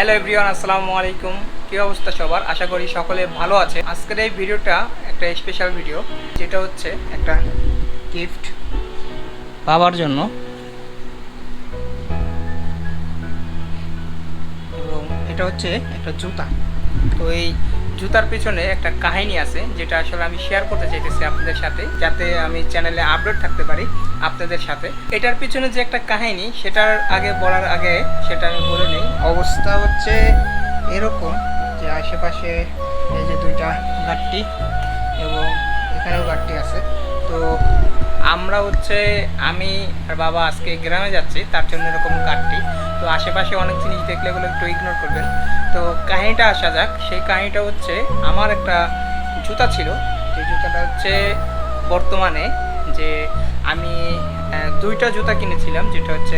Hello everyone, আসসালামু আলাইকুম। কী অবস্থা সবার? আশা করি সকলে ভালো আছে। আজকের এই ভিডিওটা একটা স্পেশাল ভিডিও, যেটা হচ্ছে একটা গিফট বাবার জন্য, এবং এটা হচ্ছে একটা জুতা। তো এই জুতার পিছনে একটা কাহিনী আছে, যেটা আসলে আমি শেয়ার করতে চাইতেছি আপনাদের সাথে, যাতে আমি চ্যানেলে আপডেট থাকতে পারি আপনাদের সাথে। এটার পিছনে যে একটা কাহিনী, সেটার বলার আগে সেটা আমি বলে নিই। অবস্থা হচ্ছে এরকম যে আশেপাশে এই যে দুইটা গাড়ি এবং এখানেও গাড়ি আছে। তো আমরা হচ্ছে আমি আর বাবা আজকে গ্রামে যাচ্ছি, তার জন্য এরকম গাড়ি। তো আশেপাশে অনেক জিনিস দেখলে এগুলো একটু ইগনোর করবেন। তো কাহিনীটা আসা যাক। সেই কাহিনীটা হচ্ছে, আমার একটা জুতা ছিল, যে জুতাটা হচ্ছে বর্তমানে যে আমি দুইটা জুতা কিনেছিলাম, যেটা হচ্ছে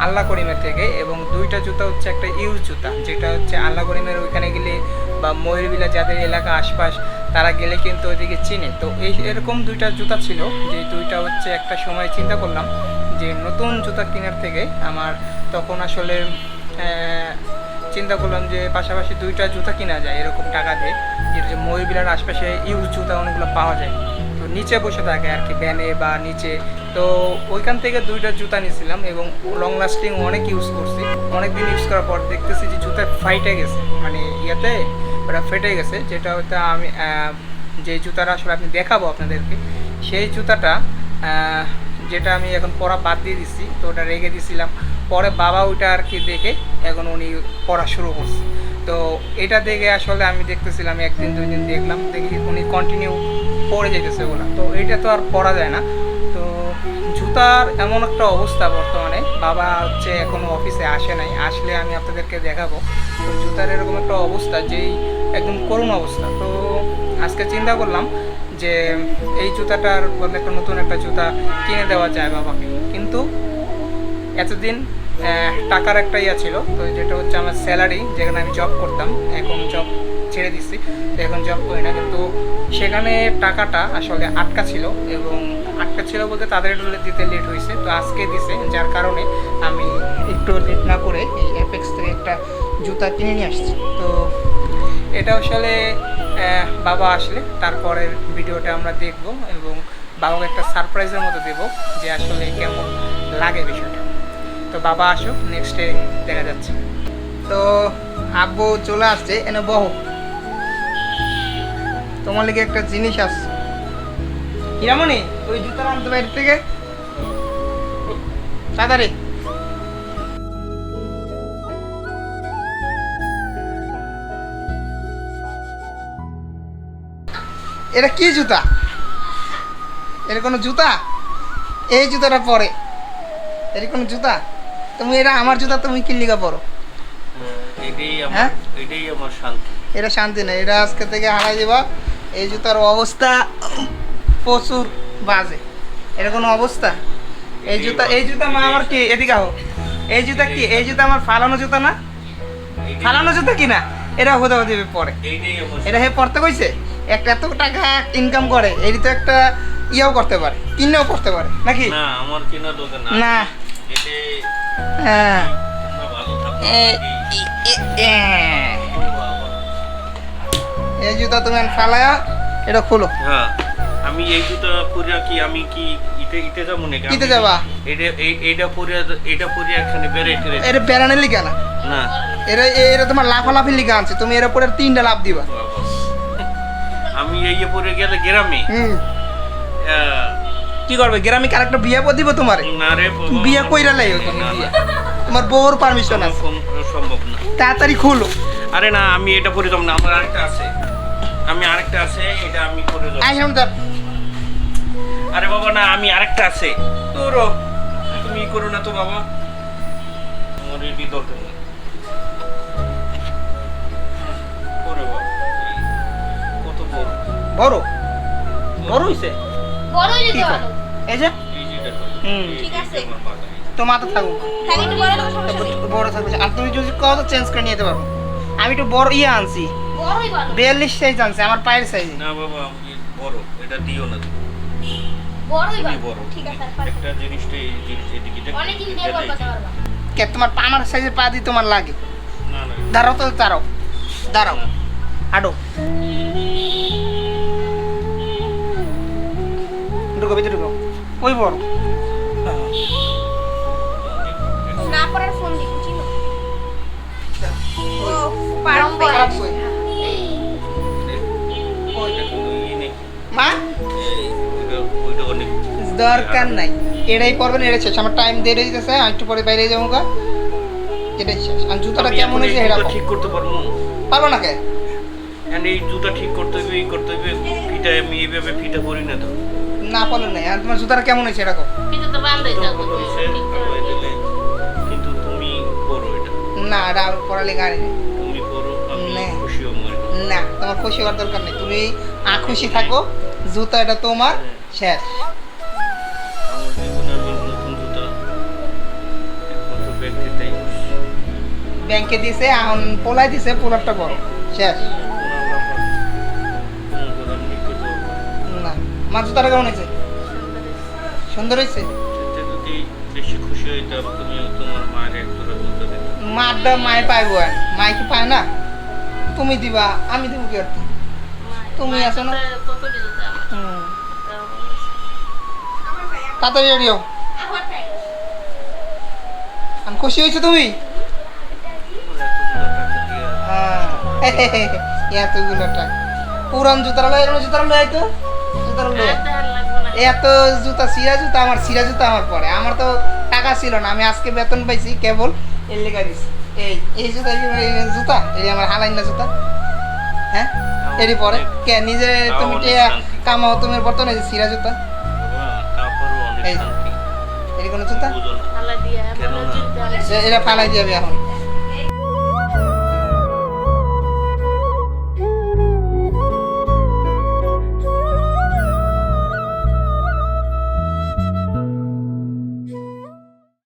আল্লাহ করিমের থেকে, এবং দুইটা জুতা হচ্ছে একটা ইউজ জুতা, যেটা হচ্ছে আল্লাহ করিমের ওইখানে গেলে বা ময়ূরবিলা যাদের এলাকা আশপাশ তারা গেলে কিন্তু ওইদিকে চিনে। তো এরকম দুইটা জুতা ছিল, যে দুইটা হচ্ছে একটা সময় চিন্তা করলাম যে নতুন জুতা কেনার থেকে আমার তখন আসলে চিন্তা করলাম যে পাশাপাশি দুইটা জুতা কিনা যায় এরকম টাকা দিয়ে, যে ময়ূরবিলার আশপাশে ইউজ জুতা অনেকগুলো পাওয়া যায়, তো নিচে বসে থাকে আর কি, ব্যানে বা নিচে। তো ওইখান থেকে দুইটা জুতা নিয়েছিলাম এবং লং লাস্টিং অনেক ইউজ করছি। অনেক দিন ইউজ করার পর দেখতেছি যে জুতা ফাইটে গেছে, মানে ইয়েতে ওটা ফেটে গেছে। যেটা হয়তো আমি যে জুতাটা আসলে আপনি দেখাবো আপনাদেরকে, সেই জুতাটা যেটা আমি এখন পরা বাদ দিয়ে দিচ্ছি, তো ওটা রেখে দিয়েছিলাম। পরে বাবা ওইটা আর কি দেখে এখন উনি পড়া শুরু করছে। তো এটা দেখে আসলে আমি দেখতেছিলাম, একদিন দুই দিন দেখলাম, দেখি উনি কন্টিনিউ পরে যেতেছে ওগুলো। তো এইটা তো আর পরা যায় না। তো জুতার এমন একটা অবস্থা বর্তমানে, বাবা হচ্ছে এখনও অফিসে আসে নাই, আসলে আমি আপনাদেরকে দেখাবো। তো জুতার এরকম একটা অবস্থা, যেই একদম করুণ অবস্থা। তো আজকে চিন্তা করলাম যে এই জুতাটার বদলে একটা নতুন একটা জুতা কিনে দেওয়া যায় বাবাকে। কিন্তু এতদিন টাকার একটা ইয়া ছিল, তো যেটা হচ্ছে আমার স্যালারি, যেখানে আমি জব করতাম, এখন জব ছেড়ে দিচ্ছি, তো এখন জব করি না। কিন্তু সেখানে টাকাটা আসলে আটকা ছিল, এবং আটকা ছিল বলতে তাদের দিতে লেট হয়েছে। তো আজকে দিছে, যার কারণে আমি একটু লেট না করে এই অ্যাপেক্স থেকে একটা জুতা কিনে নিয়ে আসছি। তো এটা আসলে বাবা আসলে তারপরের ভিডিওটা আমরা দেখব, এবং বাবাকে একটা সারপ্রাইজের মতো দেবো যে আসলে কেমন লাগে বিষয়টা। তো বাবা আসুক, নেক্সটে দেখা যাচ্ছে। তো আব্বু চলে আসছে, এনে বহ, তোমার লিগে একটা জিনিস আসছে। হিরামণি, ওই জুতা আনতে বাইরে থেকে তাড়াতাড়ি। এটা কি জুতা? এটা কোনো জুতা? এই জুতাটা পরে এর কোনো জুতা? তুমি এটা আমার জুতা তুমি কি লিগা পরো? এটাই আমার শান্তি। এটা শান্তি না, এটা আজকে থেকে হারাই দিবা। এই জুতার অবস্থা প্রচুর বাজে। এটা কোনো অবস্থা? এই জুতা মা আমার কি? এদিকে আও। এই জুতা কি? এই জুতা আমার ফালানো জুতা না? ফালানো জুতা কি না? এটা হতে দিবে পরে। এটা হে পড়তে কইছে? একটা এত টাকা ইনকাম করে, এই তো একটা ইয়াও করতে পারে, কিনেও করতে পারে নাকি? না, আমার কেনা দোকান না। এতে হ্যাঁ, ভালো থাকো। এই জুতা তুমি ফালায়া এটা খুলো। হ্যাঁ, আমি এই জুতা পরে কি আমি কি ইতে যাব নাকি? কিতে যাবা? এইটা পরে এখানে বেরাইতে রে। এটা বেরানের লিগা না, না এটা তোমার লাফালাফি লিগা আনছে। তুমি এর উপরে 3টা লাফ দিবা। আমি এই পরে গেলে গ্রামে কি করবে? গ্রামে আরেকটা বিয়ে দিব তোমারে? না রে, বিয়ে কইরা লাই তুমি বিয়ে। তোমার বউর পারমিশন আছে? সম্ভব না। তাড়াতাড়ি খুলো। আরে না, আমি এটা পরে যাব না, আমার আরেকটা আছে। এটা আমি পরে যাব। আই হামদার। আরে বাবা না, আমি আরেকটা আছে। তোর তুমি করো না তো বাবা, আমার এই দরকার নেই। পরে বাবা, কত বড় বড় বড় হইছে। বড় হইছে তো। এই যে এই যেটা ঠিক আছে। তো মাথা থাকুক, খালি একটু বড় হলে সমস্যা নেই। বড় থাকবে। আর তুমি যদি কত চেঞ্জ করে নিয়ে যেতে পারো। আমি একটু বড় ইয়ে আনছি, বড়ই ভালো। 42 সাইজ আনছি, আমার পায়ের সাইজে। না বাবা, আমি বড়, এটা দিও না। বড়ই তুমি ভালো। বড়। ঠিক আছে, আর পারবো। একটা জিনিসটা এদিকে অনেক দিন বিয়ে করতে পারবা। কে তোমার আমার সাইজের পা দিয়ে তোমার লাগে? না না, দাঁড়াও তো, দাঁড়াও দাঁড়াও, হাঁটো, ঢুকো ভিতরে ঢুকো, ওই বড় না পড়ার ফোন দিই চিনো ও খারাপ কই? মা দরকার নাই, এটাই পড়বেন, এটা শেষ, আমার টাইম দিয়ে দিতেছে, আমি একটু পরে বাইরে যাবো গা, এটাই শেষ। আর জুতাটা কেমন হয়েছে এটা ঠিক করতে পারবো পারবো না কে? And এই জুতা ঠিক করতে হবে, এই করতে হবে, ফিটা আমি এইভাবে ফিটা করি না তো। না পারলেন নাই, আর তোমার জুতাটা কেমন হয়েছে এটা কো? কিন্তু তো বান্ধে তো যাও ভালো হয়েছে, আবার দিলে। কিন্তু তুমি করো এটা, না এটা আমি পড়ালে গাড়ি নেই। তুমি করো, আমি না। খুশি হব আর কি। না তোমার খুশি হওয়ার দরকার নেই, তুমি খুশি থাকো, জুতা এটা তোমার, শেষ। আমার জীবনে আমি নতুন জুতা একমাত্র ব্যাংকে তাই করছি। ব্যাংকে দিছে, এখন পোলাই দিছে, পোলারটা বড়, শেষ। ওনার বাবা কোনো করে আমি ঠিক করতে পারবো না। না মা জুতাটা কেমন হয়েছে? সুন্দর হয়েছে। সেটা যদি বেশি খুশি হইতাম, তুমি তোমার মায়ের এক জোড়া জুতা দিতে। মারটা মায়ে পাইবো, আর মায়ে কি পায় না? তুমি দিবা, আমি দিব কি আর কি? তুমি আছো না? কত দিতে আমার হুম, তাড়াতাড়ি রেডি হও। আমার তাই আমি খুশি হয়েছো তুমি? ওরা এতগুলো টাকা দিয়ে হ্যাঁ এতগুলো টাকা, পুরান জুতার লয়, এরকম জুতার লয়, তো জুতার লয়, আর লাগবো না এত জুতা, সিরা জুতা, আমার সিরা জুতা আমার পরে, আমার তো টাকা ছিল না, আমি আজকে বেতন পাইছি কেবল এর লেখা দিছি। এই জুতা, এই জুতা, এই আমার হালাইন না জুতা, হ্যাঁ এরই পরে কে নিজে তুমি টিয়া কামাও, তুমি বর্তমানে যে সিরা জুতা, বাবা, তারপরও অনেক এই। শান্তি। এর কোনো জুতা বুঝো না। আল্লাহ দিয়া কেন মনে না? জিদ্দার এটা ফালাই যাবে এখন।